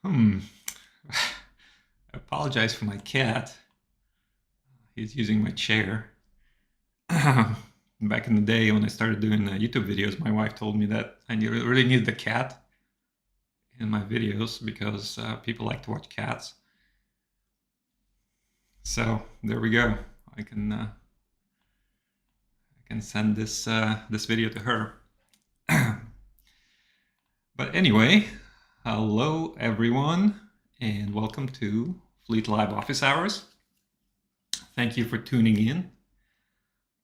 I apologize for my cat. He's using my chair. Back in the day when I started doing YouTube videos, my wife told me that I really needed a cat in my videos because people like to watch cats. So there we go. I can send this video to her. But anyway, hello everyone, and welcome to Fleet Live Office Hours. Thank you for tuning in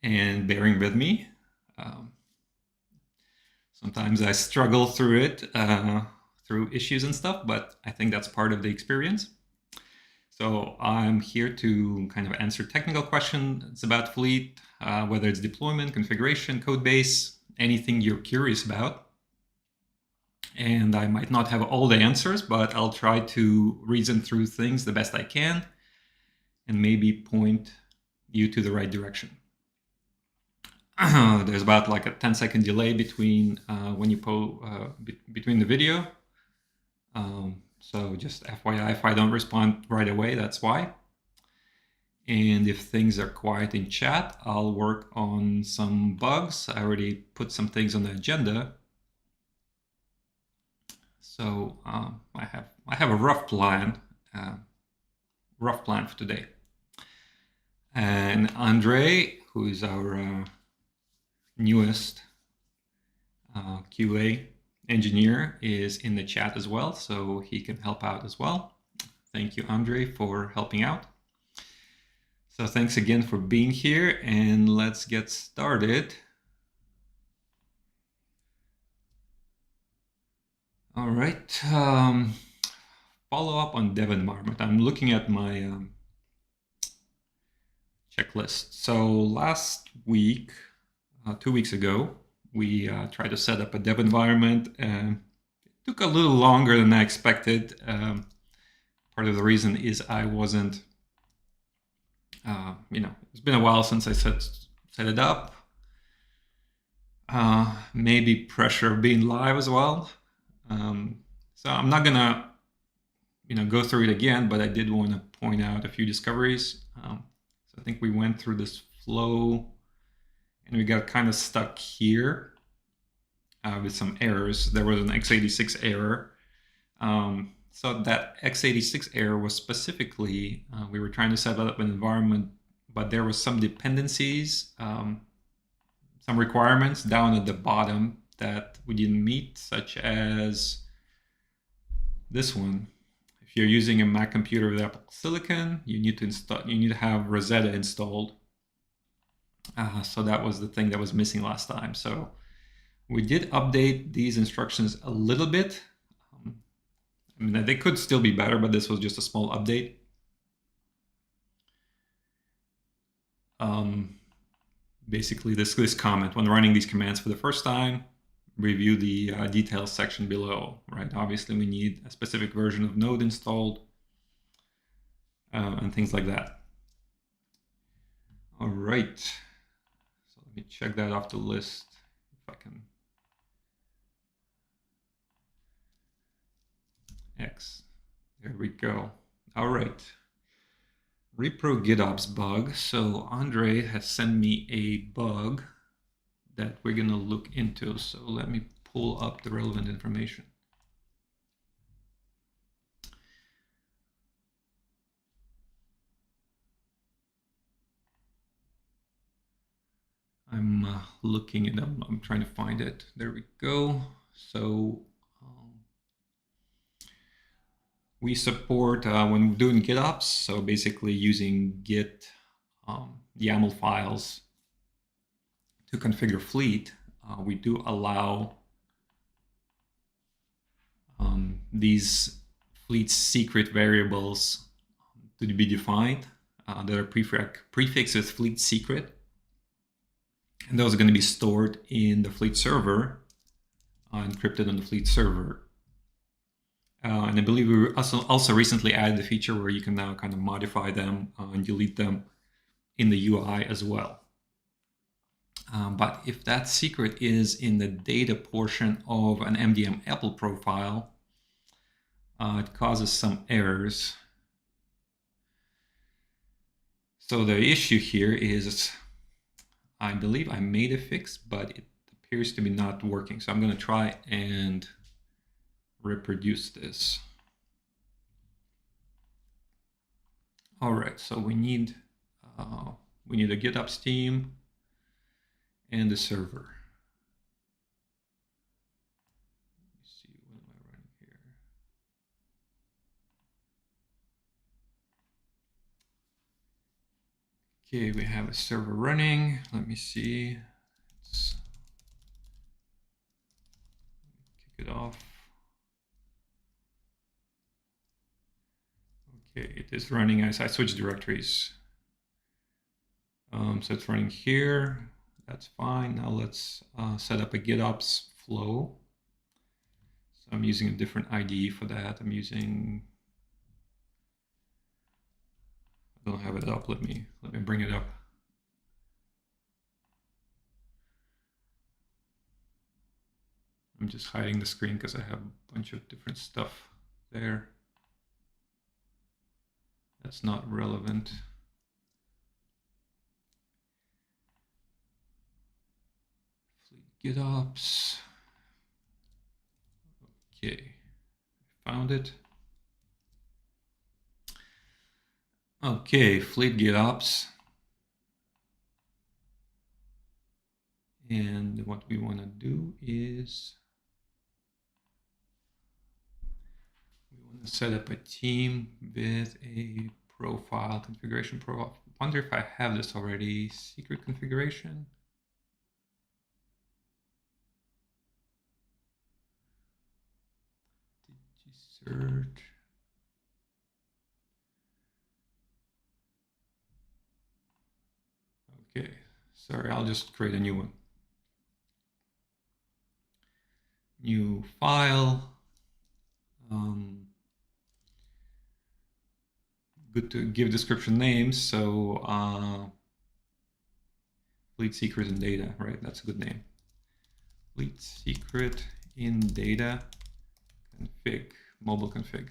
and bearing with me. Sometimes I struggle through it, through issues and stuff, but I think that's part of the experience. So I'm here to kind of answer technical questions about Fleet, whether it's deployment, configuration, code base, anything you're curious about. And I might not have all the answers, but I'll try to reason through things the best I can and maybe point you to the right direction. There's about like a 10-second delay between when you between the video. So just FYI, if I don't respond right away, that's why. And if things are quiet in chat, I'll work on some bugs. I already put some things on the agenda. So I have a rough plan for today. And Andre, who is our newest QA engineer, is in the chat as well, so he can help out as well. Thank you, Andre, for helping out. So thanks again for being here, and let's get started. All right, follow up on dev environment. I'm looking at my checklist. So last week, 2 weeks ago, we tried to set up a dev environment. It took a little longer than I expected. Part of the reason is I wasn't, it's been a while since I set it up. Maybe pressure of being live as well. So I'm not gonna, go through it again, but I did want to point out a few discoveries. So I think we went through this flow and we got kind of stuck here with some errors. There was an x86 error. So that x86 error was specifically, we were trying to set up an environment, but there was some dependencies, some requirements down at the bottom that we didn't meet, such as this one. If you're using a Mac computer with Apple Silicon, you need to have Rosetta installed. So that was the thing that was missing last time. So we did update these instructions a little bit. I mean, they could still be better, but this was just a small update. Basically, this comment, when running these commands for the first time, review the details section below, right? Obviously, we need a specific version of Node installed and things like that. All right. So let me check that off the list if I can. X. There we go. All right. Repro GitOps bug. So Andre has sent me a bug that we're going to look into. So let me pull up the relevant information. I'm looking it up. I'm trying to find it. There we go. So we support when we're doing GitOps, so basically using Git YAML files to configure Fleet, we do allow these Fleet secret variables to be defined that are prefixed with Fleet secret. And those are going to be stored in the Fleet server, encrypted on the Fleet server. And I believe we also recently added the feature where you can now kind of modify them and delete them in the UI as well. But if that secret is in the data portion of an MDM Apple profile, it causes some errors. So the issue here is, I believe I made a fix, but it appears to be not working. So I'm going to try and reproduce this. All right, so we need a GitOps team and a server. Let me see, what am I running here? Okay, we have a server running. Let me see. Let's kick it off. Okay, it is running as I switch directories. So it's running here. That's fine. Now let's set up a GitOps flow. So I'm using a different IDE for that. I don't have it up. Let me bring it up. I'm just hiding the screen because I have a bunch of different stuff there. That's not relevant. Fleet GitOps. Okay, found it. Okay, Fleet GitOps. And what we want to do is we want to set up a team with a profile configuration profile. I wonder if I have this already. Secret configuration. Search. Okay, sorry, I'll just create a new one. New file. Good to give description names. So Fleet secret in data, right? That's a good name. Fleet secret in data config, mobile config.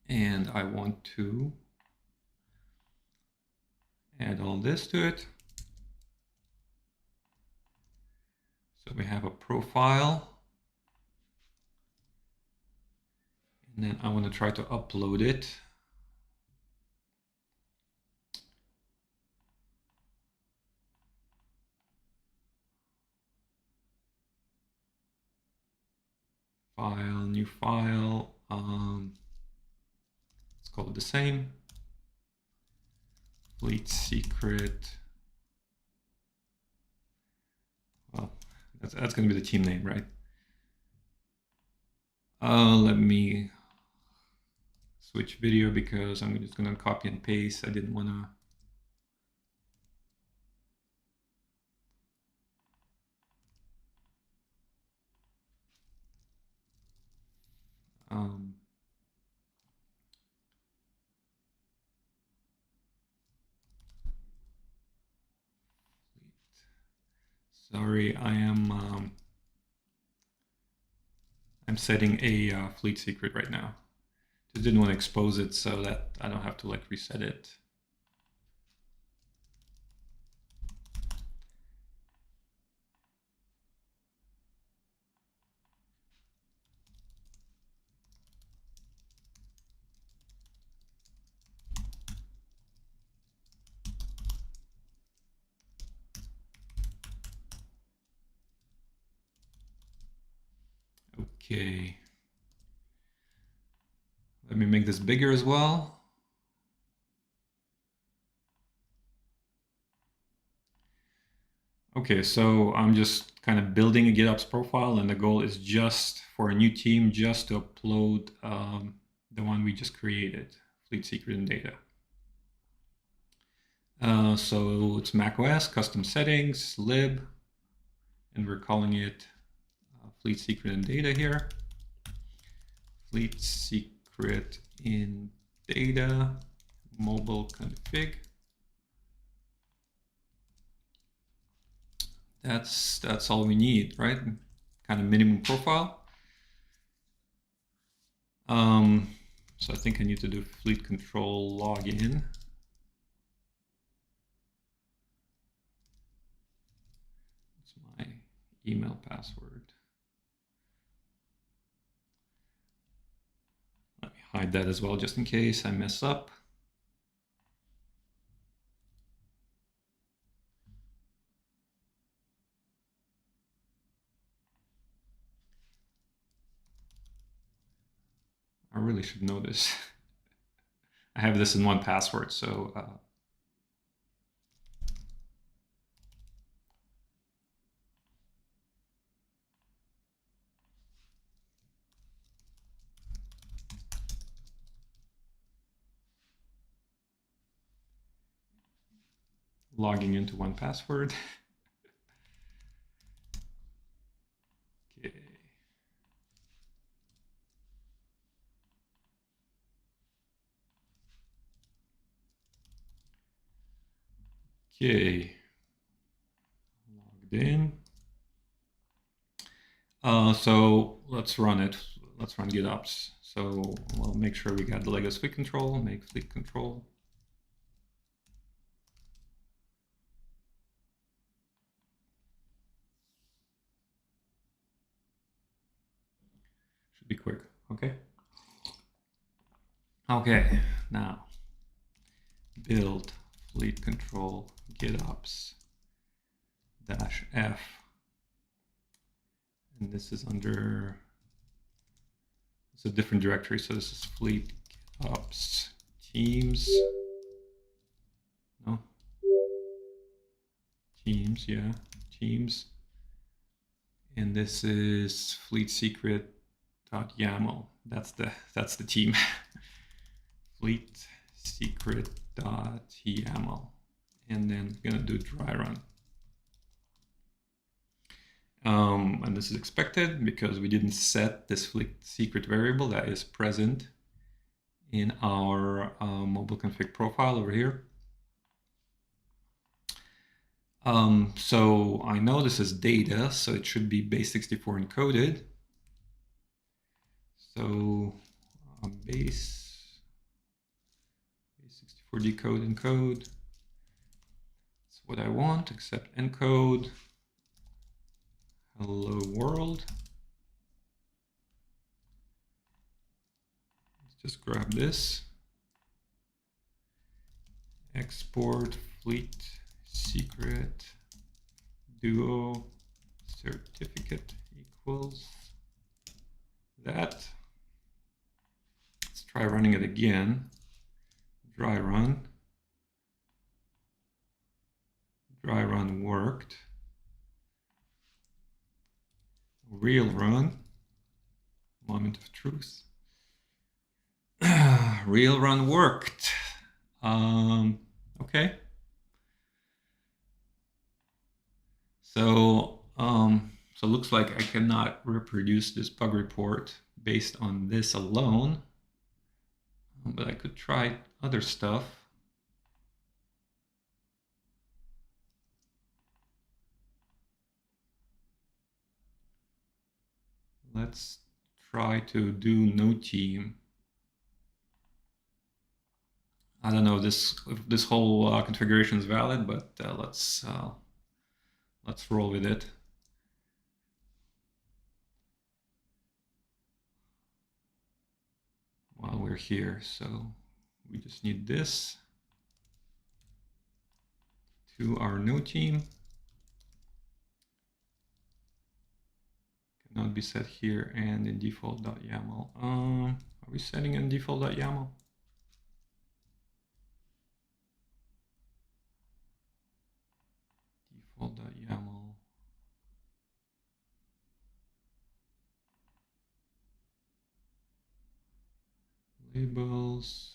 And I want to add all this to it. So we have a profile. And then I want to try to upload it. File, new file. Let's call it the same. Fleet secret. Well, that's going to be the team name, right? Let me switch video because I'm just going to copy and paste. I didn't want to. Sorry, I'm setting a fleet secret right now. Just didn't want to expose it so that I don't have to like reset it. Okay. Let me make this bigger as well. Okay, so I'm just kind of building a GitOps profile, and the goal is just for a new team, just to upload the one we just created, Fleet Secret and Data. So it's macOS, custom settings, lib, and we're calling it Fleet Secret and Data here. Fleet Secret in Data, mobile config. That's all we need, right? kind of minimum profile. So I think I need to do fleet control login. It's my email password. Let me hide that as well, just in case I mess up. I really should know this. I have this in 1Password, so logging into 1Password. Okay. Okay. Logged in. So let's run it. Let's run GitOps. So we'll make sure we got the Lego fleet control, make fleet control. Should be quick. Okay. Okay, now build fleet control GitOps -f. And this is under, it's a different directory. So this is fleet GitOps teams. No. Teams, yeah, teams. And this is fleet secret.yaml. That's the team. Fleet secret.yaml. And then gonna do dry run. And this is expected because we didn't set this fleet secret variable that is present in our mobile config profile over here. So I know this is data, so it should be base64 encoded. So base64 decode encode. That's what I want, except encode hello world. Let's just grab this. Export fleet secret duo certificate equals that. Let's try running it again. Dry run. Dry run worked. Real run. Moment of truth. Real run worked. Okay. So so looks like I cannot reproduce this bug report based on this alone, but I could try other stuff. Let's try to do no team. I don't know if this whole configuration is valid, but let's roll with it. While we're here, so we just need this to our no team. Cannot be set here and in default.yaml. Are we setting in default.yaml? Default.yaml. Labels.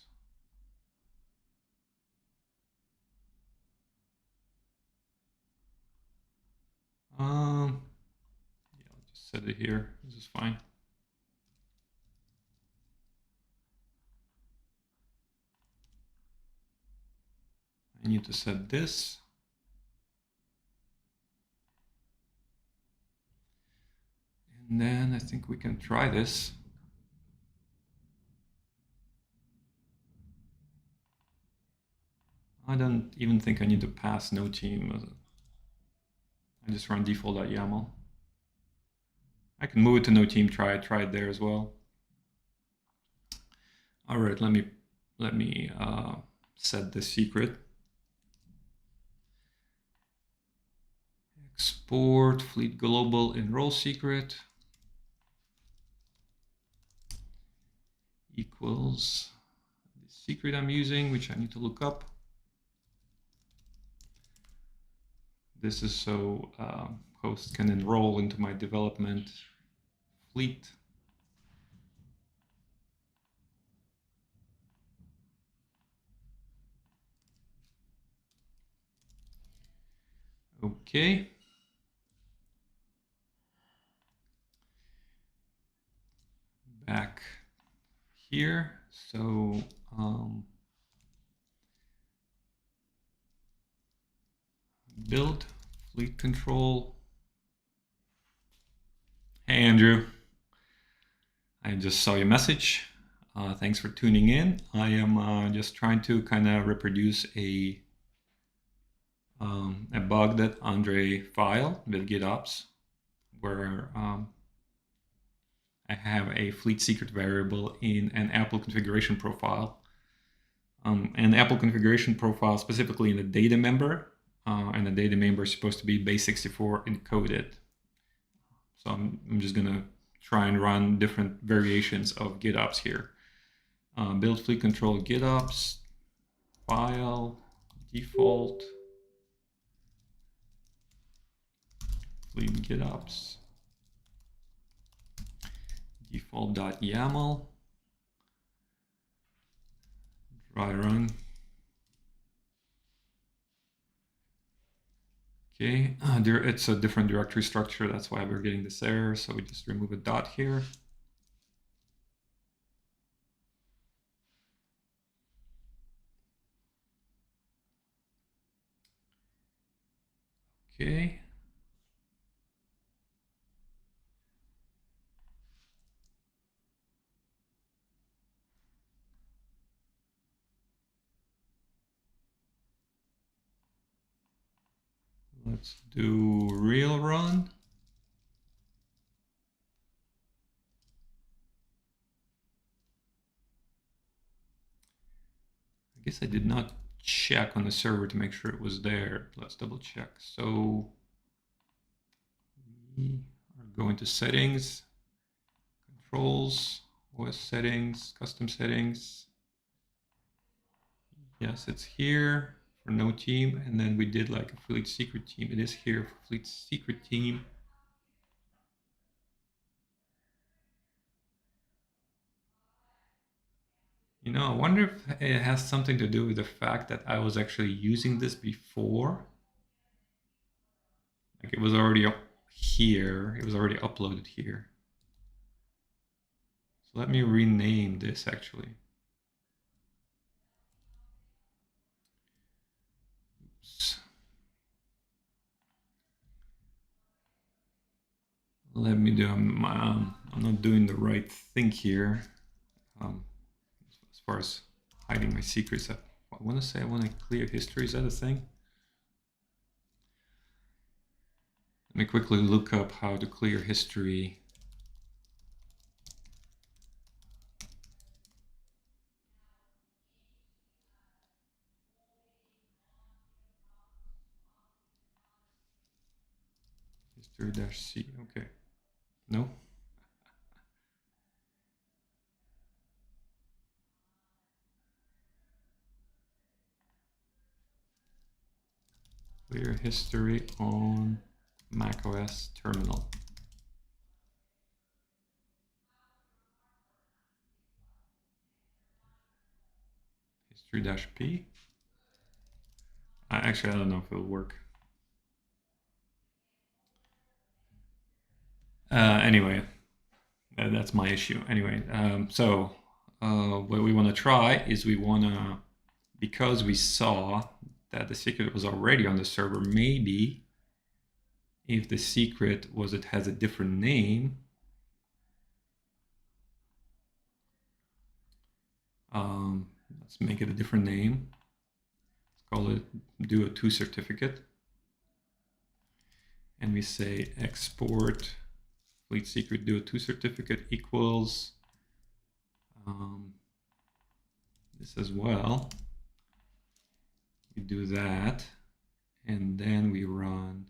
Yeah, I'll just set it here. This is fine. I need to set this. And then I think we can try this. I don't even think I need to pass no team. I just run default.yaml. I can move it to no team, try it there as well. All right, let me set the secret. Export fleet global enroll secret equals the secret I'm using, which I need to look up. This is so host can enroll into my development fleet. Okay. Back here. So build fleet control. Hey, Andrew. I just saw your message. Thanks for tuning in. I am just trying to kind of reproduce a bug that Andre filed with GitOps, where I have a fleet secret variable in an Apple configuration profile. And Apple configuration profile specifically in the data member, and the data member is supposed to be base64 encoded. So I'm just gonna try and run different variations of GitOps here. Build fleet control GitOps, file, default, fleet GitOps, default.yaml, try run. Okay, it's a different directory structure. That's why we're getting this error. So we just remove a dot here. Okay. Let's do real run. I guess I did not check on the server to make sure it was there. Let's double check. So we are going to settings, controls, OS settings, custom settings. Yes, it's here for no team. And then we did like a fleet secret team. It is here for fleet secret team. You know, I wonder if it has something to do with the fact that I was actually using this before. Like it was already up here. It was already uploaded here. So let me rename this actually. Oops. Let me do, I'm not doing the right thing here. As far as hiding my secrets, I want to say I want to clear history. Is that a thing? Let me quickly look up how to clear history. History-C, okay. No? Clear history on macOS terminal. History-P. Actually, I don't know if it'll work. Anyway, that's my issue. Anyway, so what we want to try is we want to, because we saw that the secret was already on the server, maybe if the secret was it has a different name, Let's make it a different name. Let's call it do-a-to certificate. And we say export fleet secret do-a-to certificate equals this as well. We do that, and then we run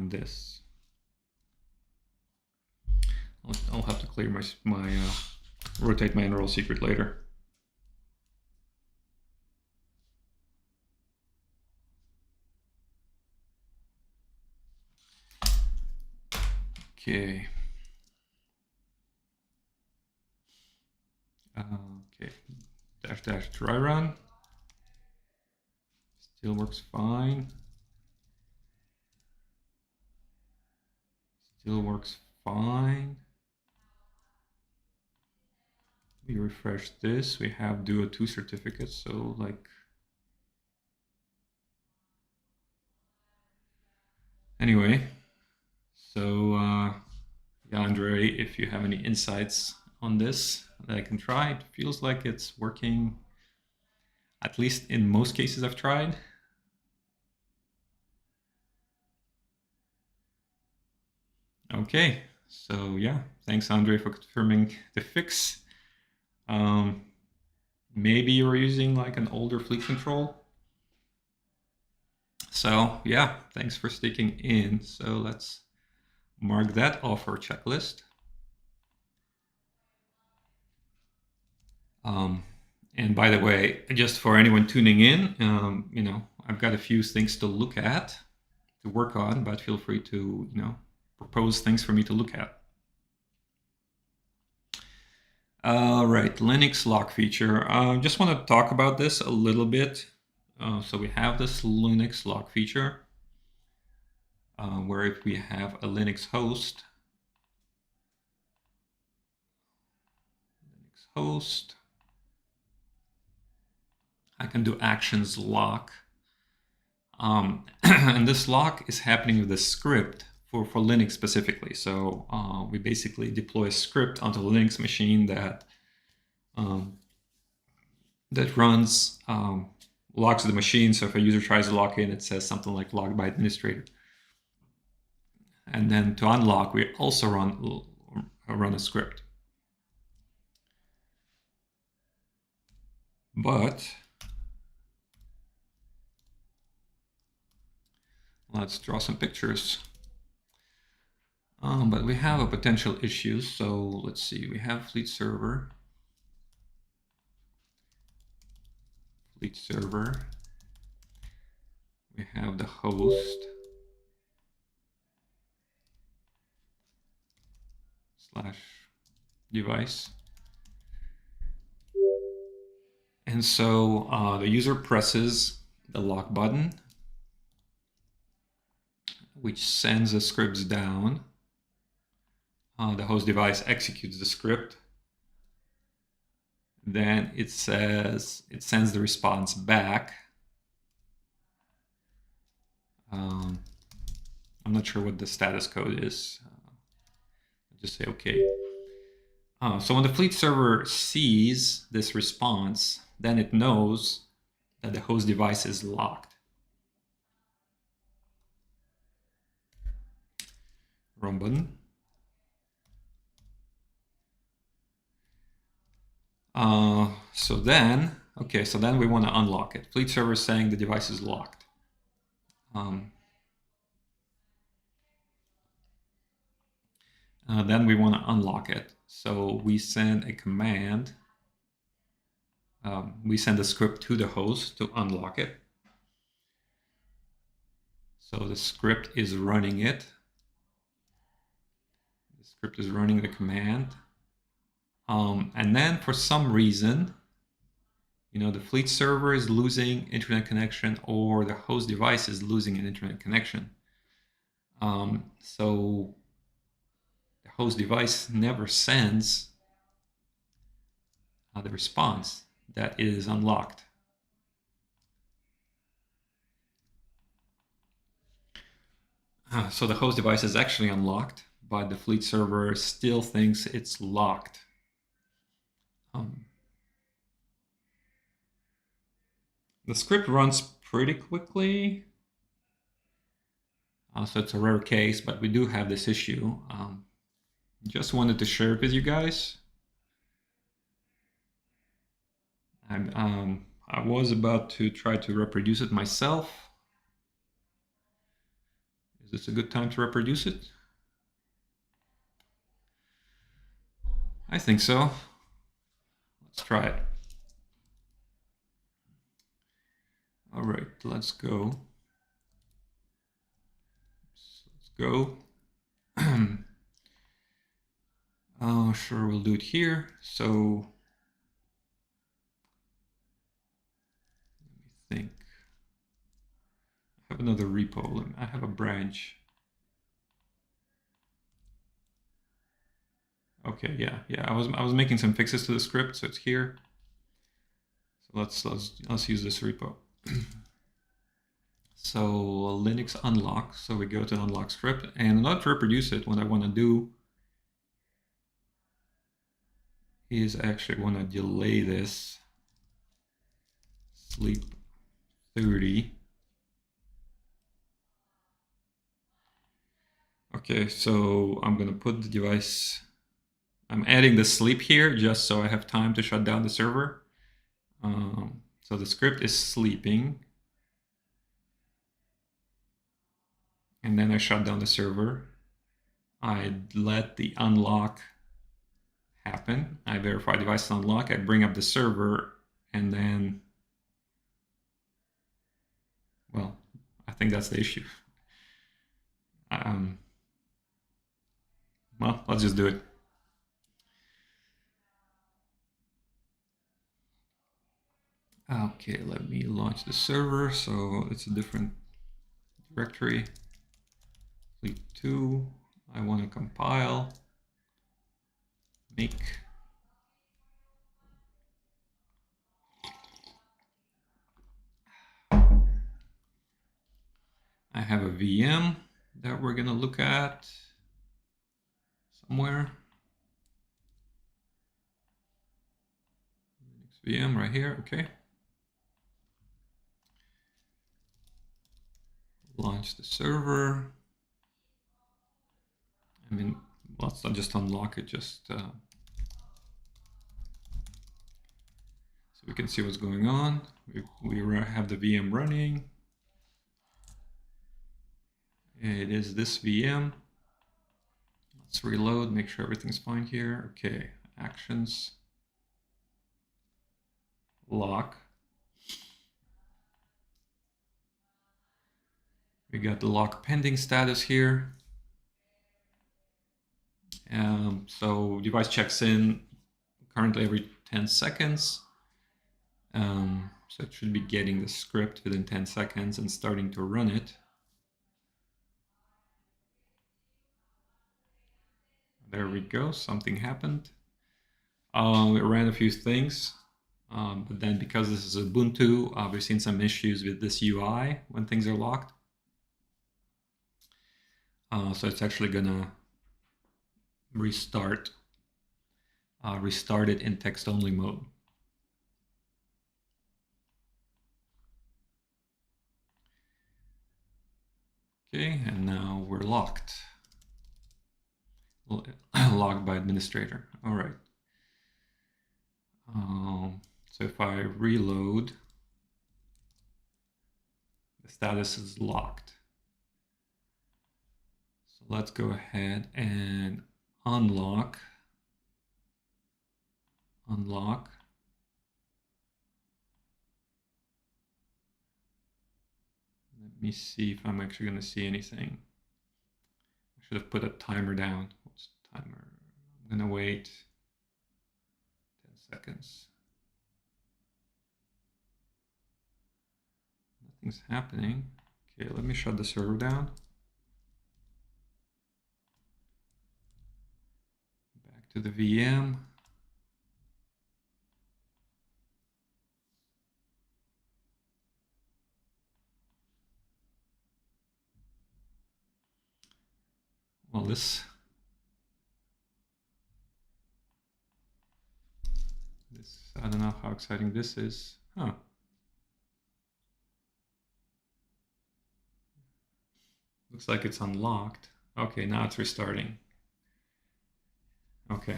this. I'll have to clear my rotate my enroll secret later. Okay. Okay. -- try run. Still works fine. Still works fine. We refresh this. We have do-a-to certificates. So like, anyway. So yeah, Andre, if you have any insights on this that I can try, it feels like it's working. At least in most cases I've tried. Okay, so yeah, thanks Andre for confirming the fix. Maybe you were using like an older fleet control. So yeah, thanks for sticking in. So let's mark that off our checklist. And by the way, just for anyone tuning in, you know, I've got a few things to look at, to work on, but feel free to, you know, propose things for me to look at. All right, Linux lock feature. Just want to talk about this a little bit. So we have this Linux lock feature, where if we have a Linux host, I can do actions lock. And this lock is happening with a script for Linux specifically. So we basically deploy a script onto a Linux machine that that runs, locks the machine. So if a user tries to log in, it says something like logged by administrator. And then to unlock, we also run a script. But let's draw some pictures. But we have a potential issue. So let's see, we have fleet server. We have the host / device. And so the user presses the lock button, which sends the scripts down. The host device executes the script. Then it sends the response back. I'm not sure what the status code is. I'll just say okay. So when the fleet server sees this response, then it knows that the host device is locked. Run button. So then we want to unlock it. Fleet server is saying the device is locked. Then we want to unlock it. So we send a command. We send a script to the host to unlock it. So the script is running it. The script is running the command. And then for some reason, you know, the fleet server is losing internet connection or the host device is losing an internet connection. So the host device never sends the response that it is unlocked. So the host device is actually unlocked, but the fleet server still thinks it's locked. The script runs pretty quickly, so it's a rare case, but we do have this issue. Just wanted to share it with you guys. I was about to try to reproduce it myself. Is this a good time to reproduce it? I think so. Let's try it. All right, let's go. Let's go. Oh, sure, we'll do it here. So let me think. I have another repo. I have a branch. Okay, yeah. I was making some fixes to the script, so it's here. So let's use this repo. So Linux unlock. So we go to unlock script, and not to reproduce it. What I want to do is actually want to delay this sleep 30. Okay, so I'm gonna put the device. I'm adding the sleep here just so I have time to shut down the server. So the script is sleeping. And then I shut down the server. I let the unlock happen. I verify device unlock. I bring up the server, and then, well, I think that's the issue. Well, let's just do it. Okay, let me launch the server. So it's a different directory. Fleet 2. I want to compile. Make. I have a VM that we're going to look at somewhere. Linux VM right here. Okay. Launch the server. I mean, let's not just unlock it, just so we can see what's going on. We have the VM running. It is this VM. Let's reload, make sure everything's fine here. Okay, actions, lock. We got the lock pending status here. So device checks in currently every 10 seconds. So it should be getting the script within 10 seconds and starting to run it. There we go, something happened. It ran a few things, but then because this is Ubuntu, we've seen some issues with this UI when things are locked. So it's actually gonna restart it in text-only mode. Okay, and now we're locked. Locked by administrator. All right. So if I reload, the status is locked. So let's go ahead and unlock. Let me see if I'm actually going to see anything. I should have put a timer down. What's the timer? I'm going to wait 10 seconds. Nothing's happening. Okay, let me shut the server down. Back to the VM. Well, this I don't know how exciting this is. Huh. Looks like it's unlocked. Okay, now it's restarting. Okay.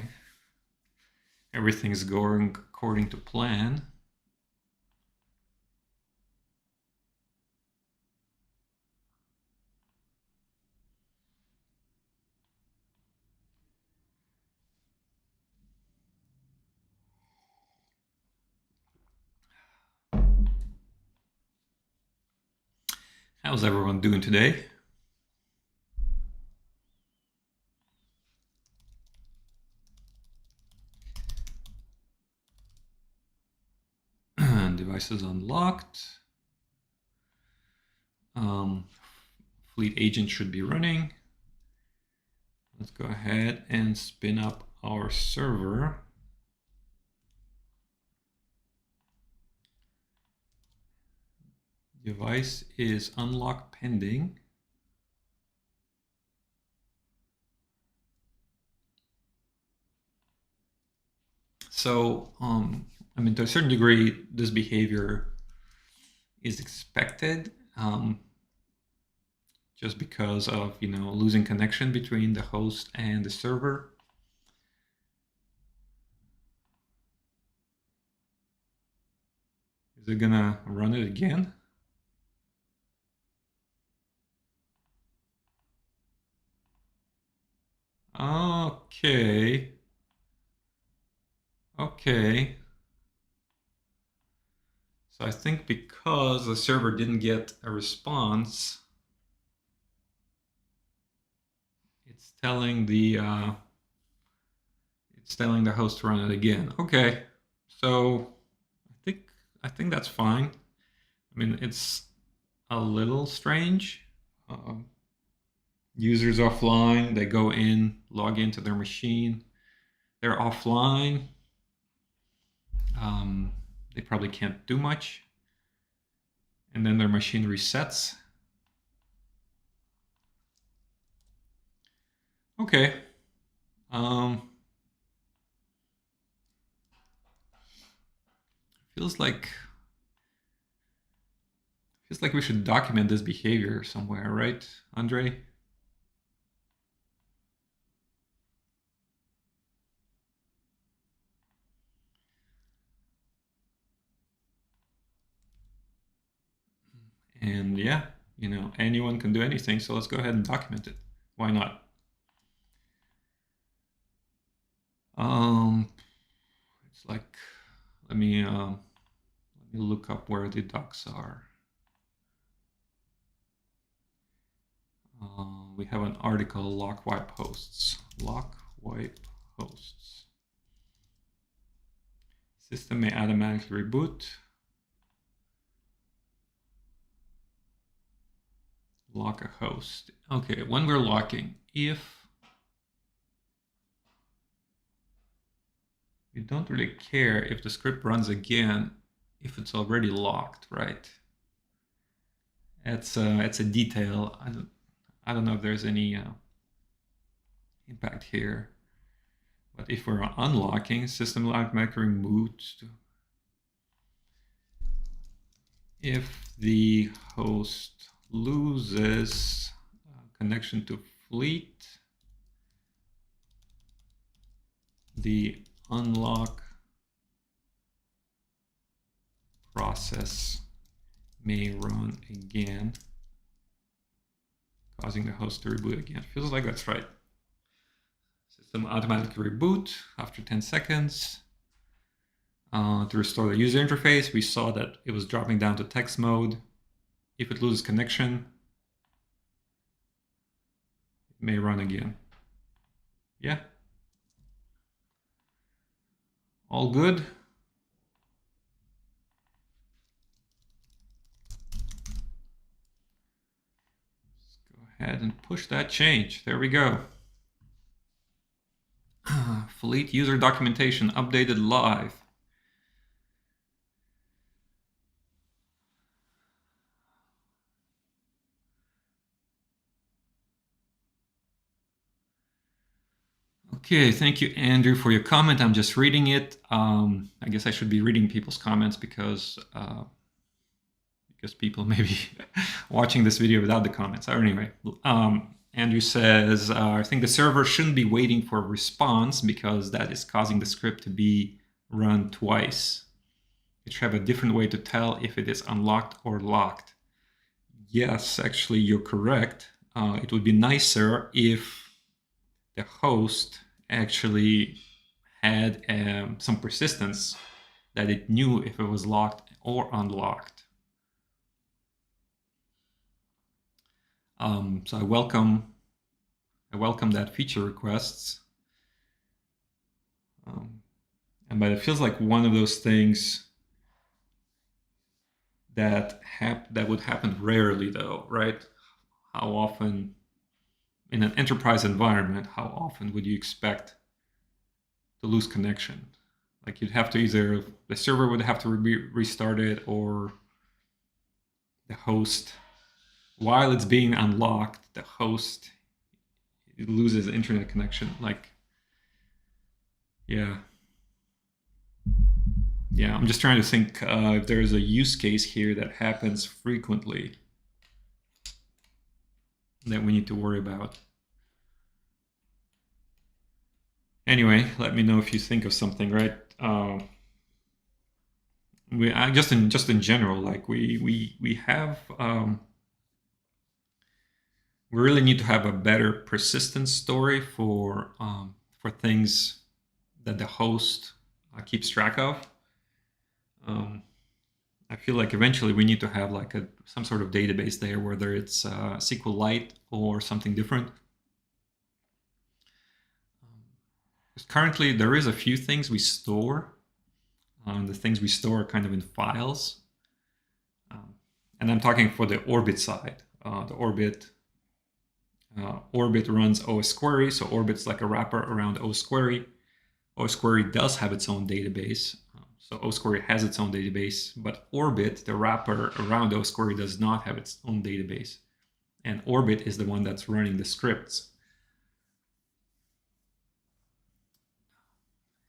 Everything's going according to plan. How's everyone doing today? Device is unlocked. Fleet agent should be running. Let's go ahead and spin up our server. Device is unlocked pending. So, I mean, to a certain degree, this behavior is expected, just because of, losing connection between the host and the server. Is it gonna run it again? Okay. Okay. So I think because the server didn't get a response, it's telling the host to run it again. Okay. So I think that's fine. I mean, it's a little strange. Users offline, they go in, log into their machine. They're offline. They probably can't do much. And then their machine resets. Okay. Feels like we should document this behavior somewhere, right, Andre? And yeah, anyone can do anything, so let's go ahead and document it. Why not? It's like, let me look up where the docs are. We have an article, lock wipe hosts. Lock wipe hosts. System may automatically reboot. Lock a host. Okay, when we're locking, if we don't really care if the script runs again, if it's already locked, right? It's a detail. I don't know if there's any impact here. But if we're unlocking, system will automatically reboot if the host loses connection to fleet, the unlock process may run again, causing the host to reboot again. Feels like that's right. System automatically reboot after 10 seconds. To restore the user interface, we saw that it was dropping down to text mode. If it loses connection, it may run again. Yeah. All good. Let's go ahead and push that change. There we go. Fleet user documentation updated live. Okay, thank you, Andrew, for your comment. I'm just reading it. I guess I should be reading people's comments because people may be watching this video without the comments. Anyway, Andrew says, I think the server shouldn't be waiting for a response because that is causing the script to be run twice. It should have a different way to tell if it is unlocked or locked. Yes, actually, you're correct. It would be nicer if the host actually had some persistence that it knew if it was locked or unlocked. So I welcome that feature requests. But it feels like one of those things that would happen rarely, though, right? How often in an enterprise environment, how often would you expect to lose connection? Like you'd have to either, the server would have to be restarted, or the host, while it's being unlocked, the host loses internet connection. Like, yeah, I'm just trying to think if there's a use case here that happens frequently that we need to worry about. Anyway, let me know if you think of something, right? Just in general, like we have we really need to have a better persistence story for things that the host keeps track of. I feel like eventually we need to have like some sort of database there, whether it's SQLite or something different. Because currently there is a few things we store. The things we store are kind of in files. And I'm talking for the Orbit side. The Orbit runs OS Query, so Orbit's like a wrapper around OS Query. OS Query does have its own database. So OS Query has its own database, but Orbit, the wrapper around OS Query, does not have its own database. And Orbit is the one that's running the scripts.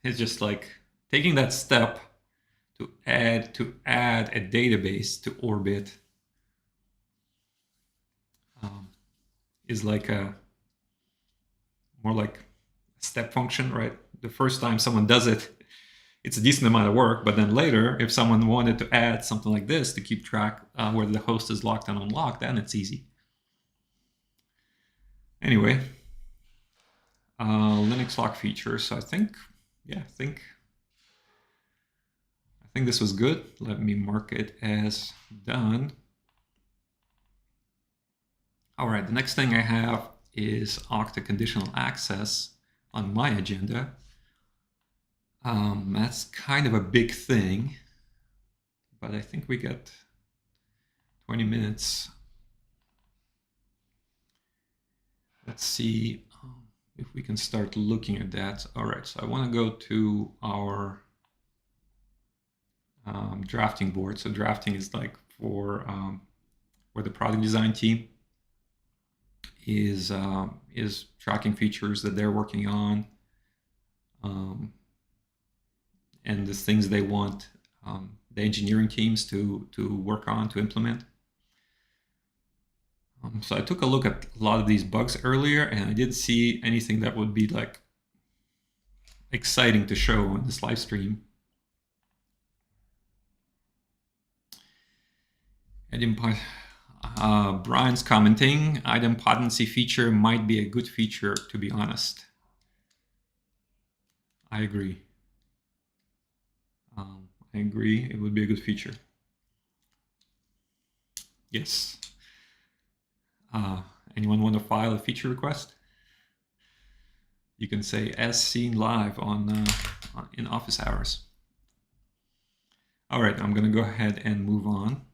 It's just like taking that step to add a database to Orbit is like more like a step function, right? The first time someone does it, it's a decent amount of work, but then later, if someone wanted to add something like this to keep track whether the host is locked and unlocked, then it's easy. Anyway, Linux lock features. So I think this was good. Let me mark it as done. All right, the next thing I have is Okta conditional access on my agenda. That's kind of a big thing, but I think we got 20 minutes. Let's see if we can start looking at that. All right, so I want to go to our drafting board. So drafting is like for where the product design team is tracking features that they're working on, and the things they want the engineering teams to work on, to implement. So I took a look at a lot of these bugs earlier, and I didn't see anything that would be like exciting to show on this live stream. Brian's commenting, idempotency feature might be a good feature, to be honest. I agree. I agree, it would be a good feature. Yes. Anyone want to file a feature request? You can say as seen live in office hours. All right, I'm going to go ahead and move on.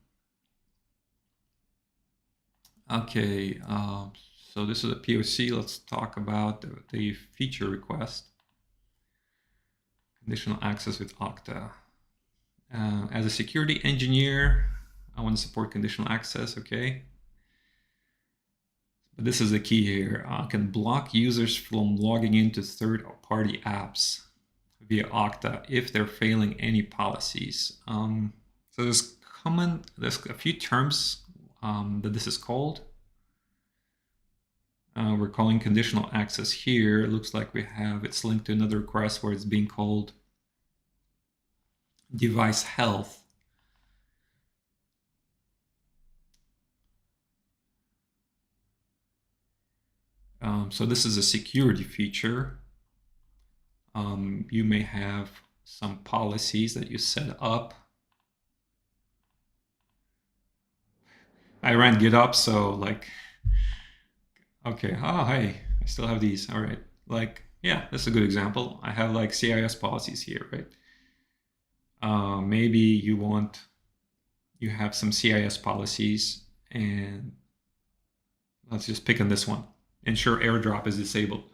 Okay, so this is a POC. Let's talk about the feature request. Conditional access with Okta. As a security engineer, I want to support conditional access, okay. But this is the key here. Can block users from logging into third-party apps via Okta if they're failing any policies. So there's a few terms that this is called. We're calling conditional access here. It looks like it's linked to another request where it's being called device health. So this is a security feature. You may have some policies that you set up. I ran GitHub, so like, okay, oh, hey, I still have these. All right, like, yeah, that's a good example. I have like CIS policies here, right? Maybe you have some CIS policies, and let's just pick on this one. Ensure airdrop is disabled.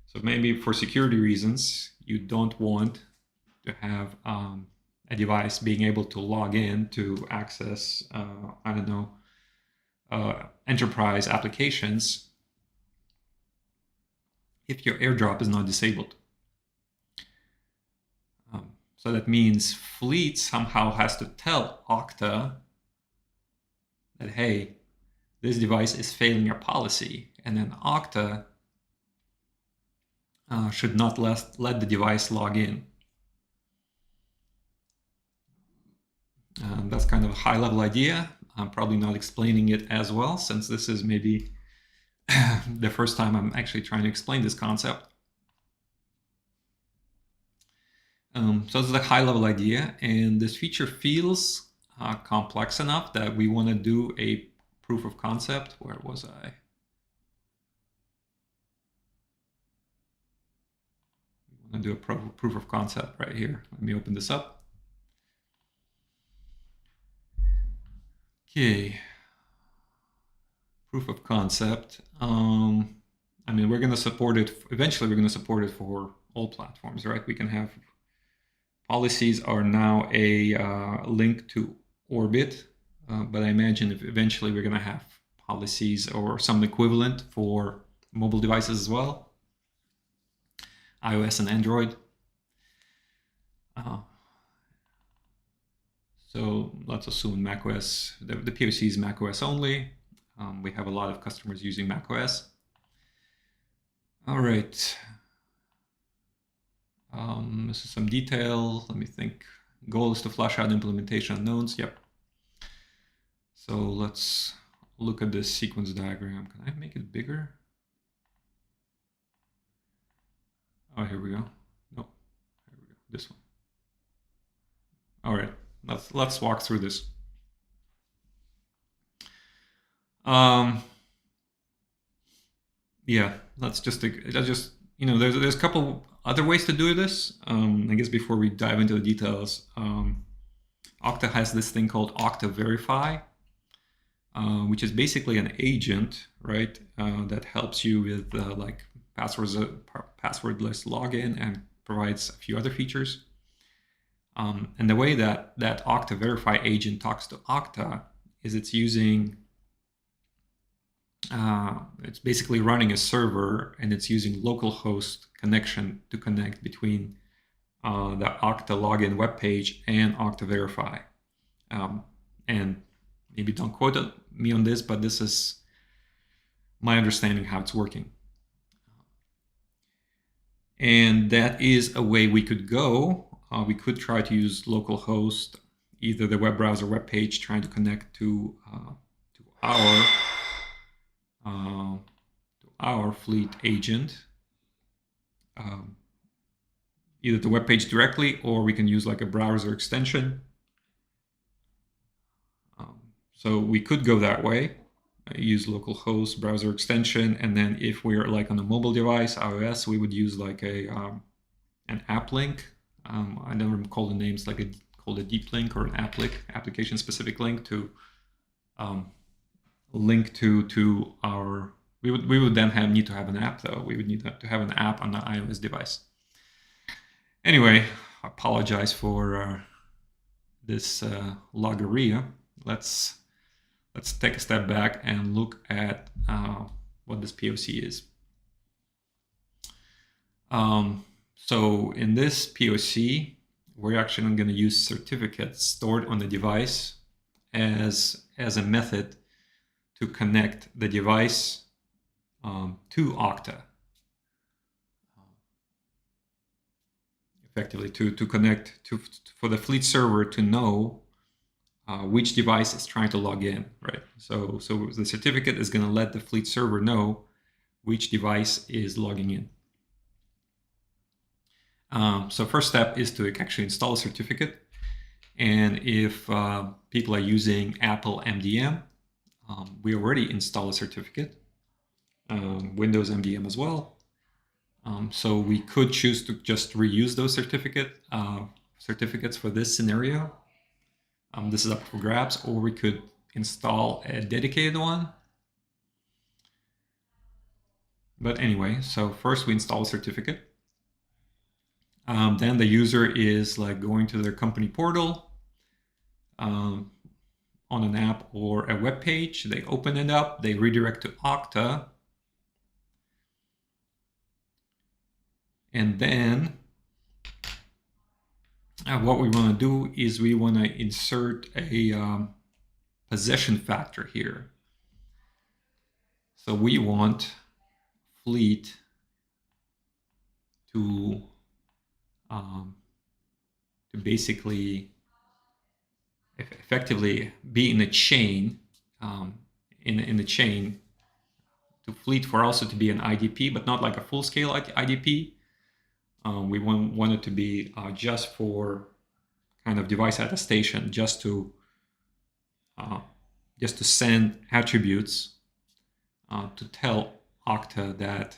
So maybe for security reasons, you don't want to have a device being able to log in to access, I don't know, enterprise applications if your airdrop is not disabled. So that means Fleet somehow has to tell Okta that, hey, this device is failing your policy. And then Okta should not let the device log in. That's kind of a high-level idea. I'm probably not explaining it as well, since this is maybe the first time I'm actually trying to explain this concept. So this is a high-level idea, and this feature feels complex enough that we want to do a proof of concept. Where was I? We want to do a proof of concept right here. Let me open this up. Okay. Proof of concept. I mean, we're going to support it. Eventually, we're going to support it for all platforms, right? We can have policies are now a link to Orbit, but I imagine if eventually we're going to have policies or some equivalent for mobile devices as well, iOS and Android. So let's assume macOS, the POC is macOS only. We have a lot of customers using macOS. All right. This is some detail. Let me think. Goal is to flush out implementation unknowns. Yep. So let's look at this sequence diagram. Can I make it bigger? Oh, here we go. No, here we go. This one. All right. Let's walk through this. Yeah, let's just you know, there's a couple other ways to do this. I guess before we dive into the details, Okta has this thing called Okta Verify, which is basically an agent, right? That helps you with like passwordless login and provides a few other features. And the way that Okta Verify agent talks to Okta is it's using, it's basically running a server, and it's using localhost connection to connect between the Okta login webpage and Okta Verify. And maybe don't quote me on this, but this is my understanding how it's working. And that is a way we could go. We could try to use localhost, either the web browser web page, trying to connect to our Fleet agent, either the web page directly, or we can use like a browser extension. So we could go that way, use localhost browser extension, and then if we're like on a mobile device, iOS, we would use like an app link. I never recall the names, like called a deep link or an application specific link to link to our. We would then need to have an app though. We would need to have an app on the iOS device. Anyway, I apologize for this logorrhea. Let's take a step back and look at what this POC is. So in this POC, we're actually going to use certificates stored on the device as a method to connect the device to Okta. Effectively, to connect for the Fleet server to know which device is trying to log in, right? So the certificate is going to let the Fleet server know which device is logging in. So first step is to actually install a certificate. And if people are using Apple MDM, we already install a certificate, Windows MDM as well. So we could choose to just reuse those certificates for this scenario. This is up for grabs, or we could install a dedicated one. But anyway, so first we install a certificate. Then the user is like going to their company portal on an app or a web page. They open it up, they redirect to Okta. And then what we want to do is we want to insert a possession factor here. So we want Fleet to basically effectively be in a chain, in the chain to Fleet for also to be an IDP, but not like a full-scale IDP. We want it to be just for kind of device attestation, just to send attributes to tell Okta that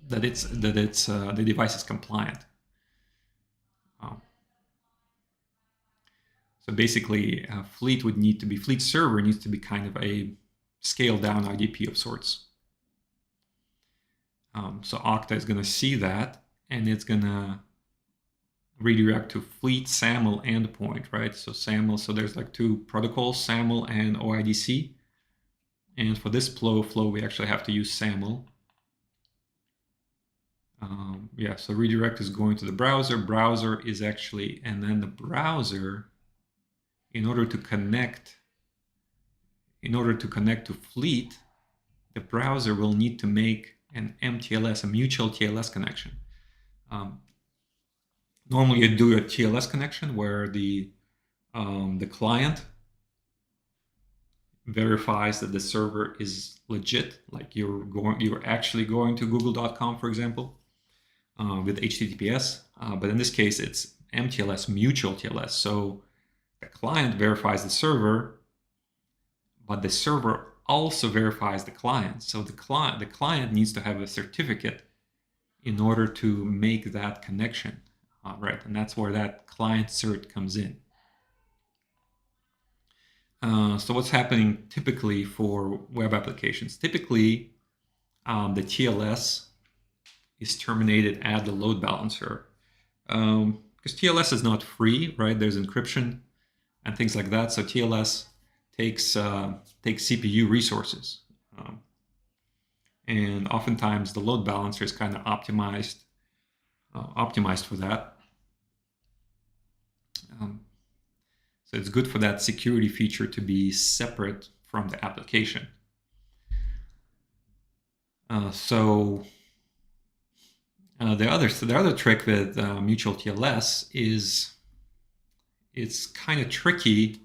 the device is compliant. So basically, Fleet server needs to be kind of a scaled down IDP of sorts. So Okta is going to see that, and it's going to redirect to Fleet SAML endpoint, right? So SAML, so there's like two protocols, SAML and OIDC. And for this flow, we actually have to use SAML. Yeah, so redirect is going to the browser. Browser is actually, and then the browser, in order to connect to Fleet, the browser will need to make an MTLS, a mutual TLS connection. Normally you do a TLS connection where the client verifies that the server is legit, like you're actually going to google.com, for example, with HTTPS. But in this case, it's MTLS, mutual TLS. So the client verifies the server, but the server also verifies the client. So the client needs to have a certificate in order to make that connection, right? And that's where that client cert comes in. So what's happening typically for web applications? Typically, the TLS is terminated at the load balancer, because TLS is not free, right? There's encryption and things like that. So TLS takes CPU resources, and oftentimes the load balancer is kind of optimized for that. So it's good for that security feature to be separate from the application. The other trick with mutual TLS is it's kind of tricky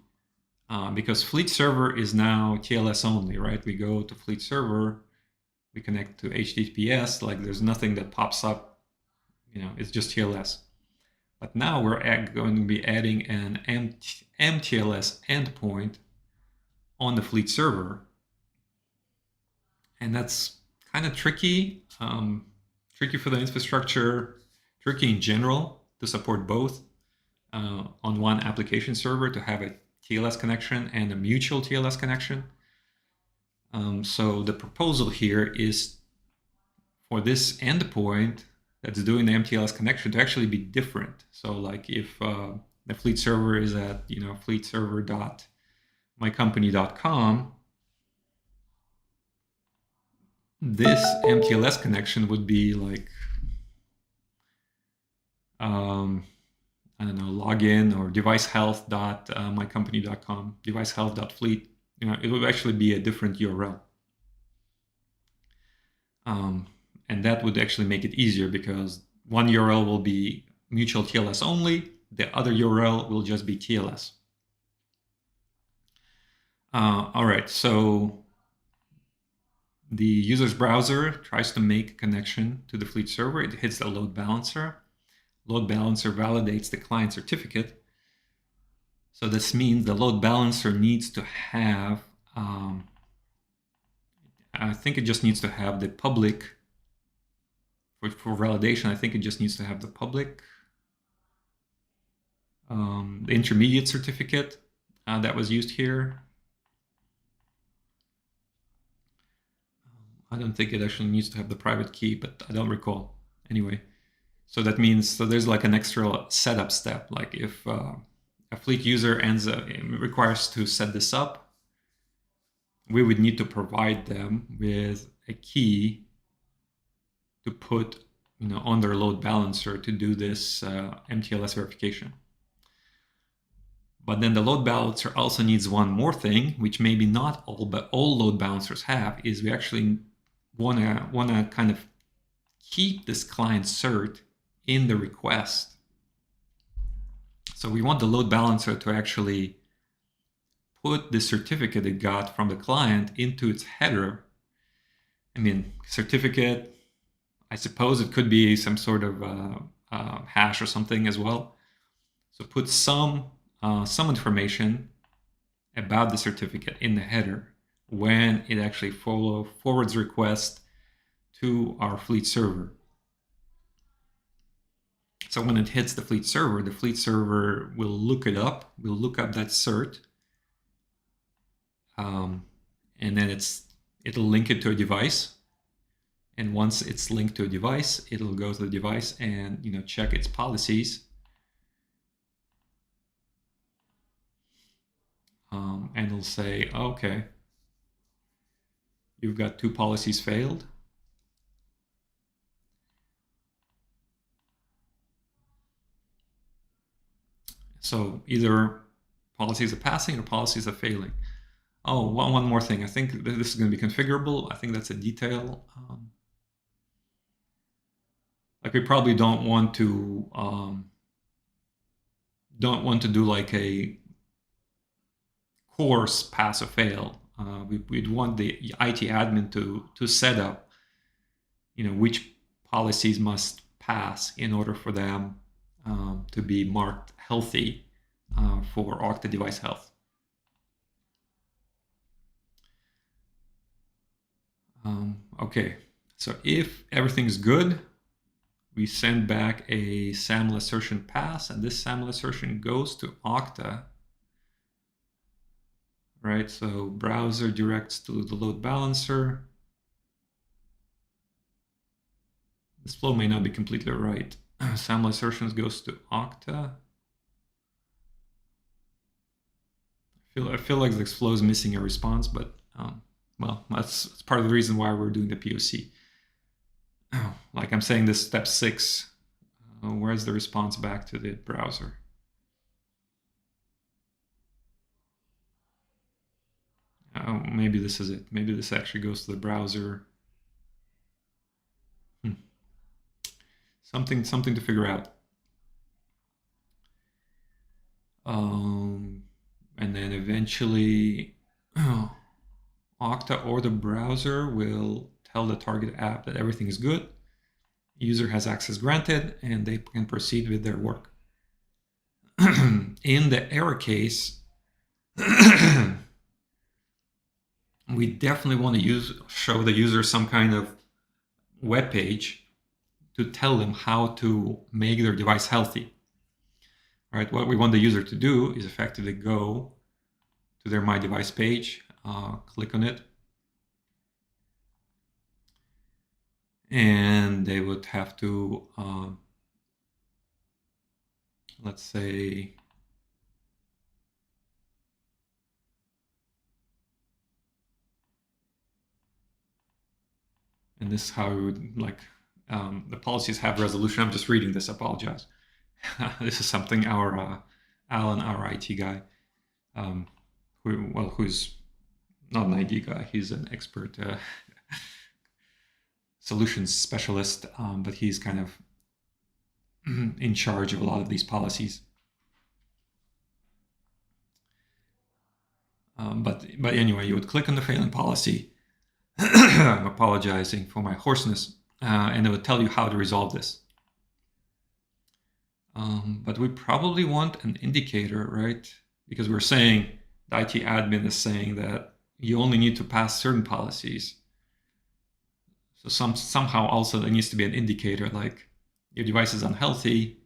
because Fleet server is now TLS only, right? We go to Fleet server, we connect to HTTPS, like there's nothing that pops up, it's just TLS. But now we're going to be adding an MTLS endpoint on the Fleet server. And that's kind of tricky, tricky for the infrastructure, tricky in general to support both on one application server, to have a TLS connection and a mutual TLS connection. So the proposal here is for this endpoint that's doing the MTLS connection to actually be different. So like if the Fleet server is at fleetserver.mycompany.com, this MTLS connection would be like, I don't know, login or devicehealth.mycompany.com, devicehealth.fleet. It would actually be a different URL. And that would actually make it easier because one URL will be mutual TLS only, the other URL will just be TLS. All right, so the user's browser tries to make a connection to the Fleet server. It hits the load balancer. Load balancer validates the client certificate. So this means the load balancer needs to have, I think it just needs to have the public, for validation, I think it just needs to have the public, the intermediate certificate that was used here. I don't think it actually needs to have the private key, but I don't recall. Anyway, so that means, so there's like an extra setup step. Like if a Fleet user requires to set this up, we would need to provide them with a key to put on their load balancer to do this MTLS verification. But then the load balancer also needs one more thing, which maybe not all, but all load balancers have, is we actually want to kind of keep this client cert in the request. So we want the load balancer to actually put the certificate it got from the client into its header. I mean, certificate, I suppose it could be some sort of hash or something as well. So put some information about the certificate in the header when it actually forwards request to our Fleet server. So when it hits the Fleet server will look it up, will look up that cert, and then it'll link it to a device. And once it's linked to a device, it'll go to the device and check its policies. And it'll say, okay, you've got 2 policies failed. So either policies are passing or policies are failing. Oh, one more thing. I think this is going to be configurable. I think that's a detail. Like we probably don't want to do like a course pass or fail. We'd want the IT admin to set up, which policies must pass in order for them to be marked healthy for Okta device health. Okay, so if everything's good, we send back a SAML assertion pass, and this SAML assertion goes to Okta. Right, so browser directs to the load balancer. This flow may not be completely right. SAML assertions goes to Okta. I feel like this flow is missing a response, but well, that's part of the reason why we're doing the POC. Like I'm saying, this step 6, where's the response back to the browser? Oh, maybe this is it. Maybe this actually goes to the browser. Something to figure out. And then eventually Okta or the browser will tell the target app that everything is good, user has access granted, and they can proceed with their work. In the error case, we definitely want to show the user some kind of web page to tell them how to make their device healthy. Right? What we want the user to do is effectively go to their My Device page, click on it, and they would have to, let's say, And this is how we would like the policies have resolution. I'm just reading this. I apologize. This is something our Alan, our IT guy, who's not an ID guy. He's an expert solutions specialist, but he's kind of in charge of a lot of these policies. But anyway, you would click on the failing policy. I'm apologizing for my hoarseness, and it would tell you how to resolve this. But we probably want an indicator, right? Because we're saying the IT admin is saying that you only need to pass certain policies. So somehow also there needs to be an indicator, like your device is unhealthy,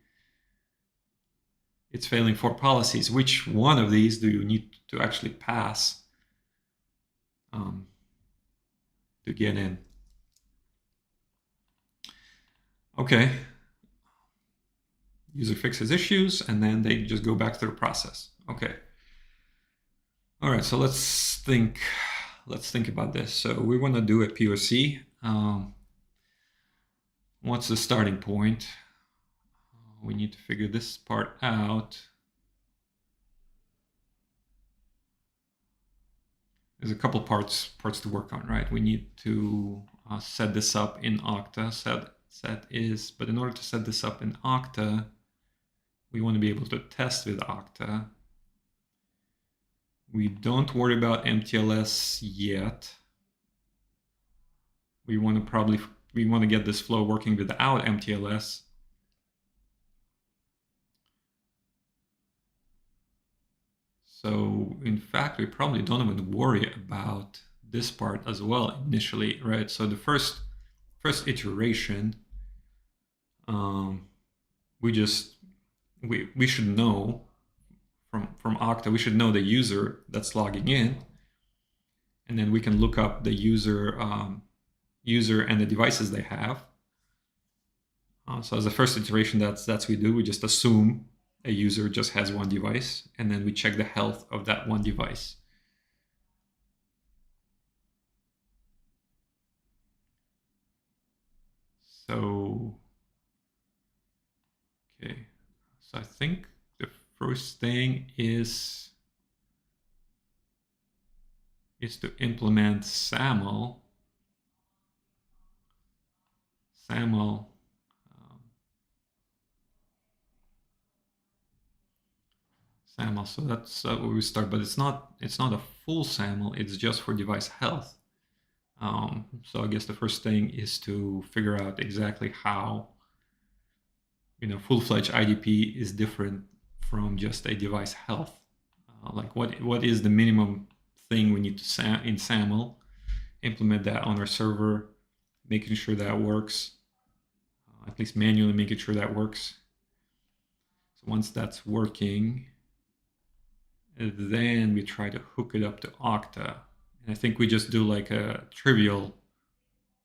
it's failing 4 policies. Which one of these do you need to actually pass to get in? Okay. User fixes issues, and then they just go back to the process. Okay. All right, so let's think about this. So we want to do a POC. What's the starting point? We need to figure this part out. There's a couple parts to work on, right? We need to set this up in Okta. But in order to set this up in Okta, we want to be able to test with Okta. We don't worry about MTLS yet. We want to get this flow working without MTLS. So in fact, we probably don't even worry about this part as well initially, right? So the first iteration, we should know from Okta, we should know the user that's logging in, and then we can look up the user and the devices they have. So as a first iteration, that's we do. We just assume a user just has one device, and then we check the health of that one device. So, okay. So I think the first thing is to implement SAML. SAML. So that's where we start, but it's not a full SAML. It's just for device health. So I guess the first thing is to figure out exactly how, full-fledged IDP is different from just a device health. Like what is the minimum thing we need to in SAML, implement that on our server, making sure that works, at least manually making sure that works. So once that's working, then we try to hook it up to Okta. And I think we just do like a trivial,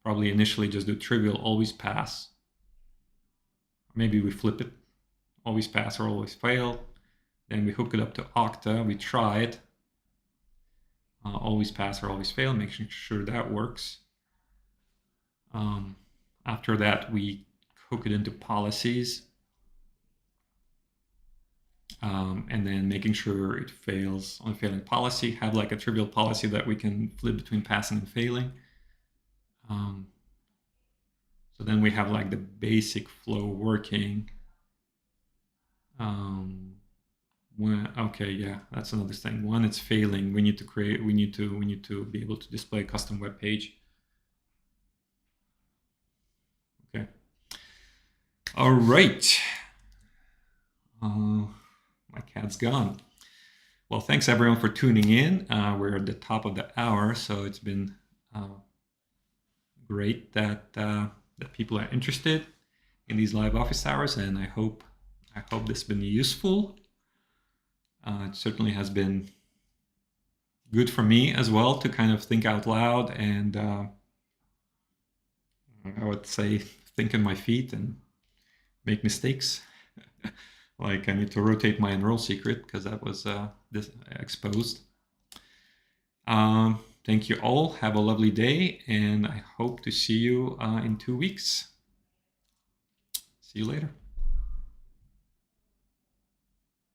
probably initially just do trivial always pass. Maybe we flip it, always pass or always fail. Then we hook it up to Okta, we try it, always pass or always fail, making sure that works. After that, we hook it into policies. And then making sure it fails on failing policy, have like a trivial policy that we can flip between passing and failing. So then we have like the basic flow working. Okay, yeah, that's another thing. When it's failing, we need to be able to display a custom web page. Okay. All right. My cat's gone. Well, thanks everyone for tuning in. We're at the top of the hour, so it's been great that people are interested in these live office hours, and I hope this has been useful. It certainly has been good for me as well to kind of think out loud and I would say think on my feet and make mistakes. Like I need to rotate my enroll secret because that was exposed. thank you all. Have a lovely day, and I hope to see you in 2 weeks. See you later.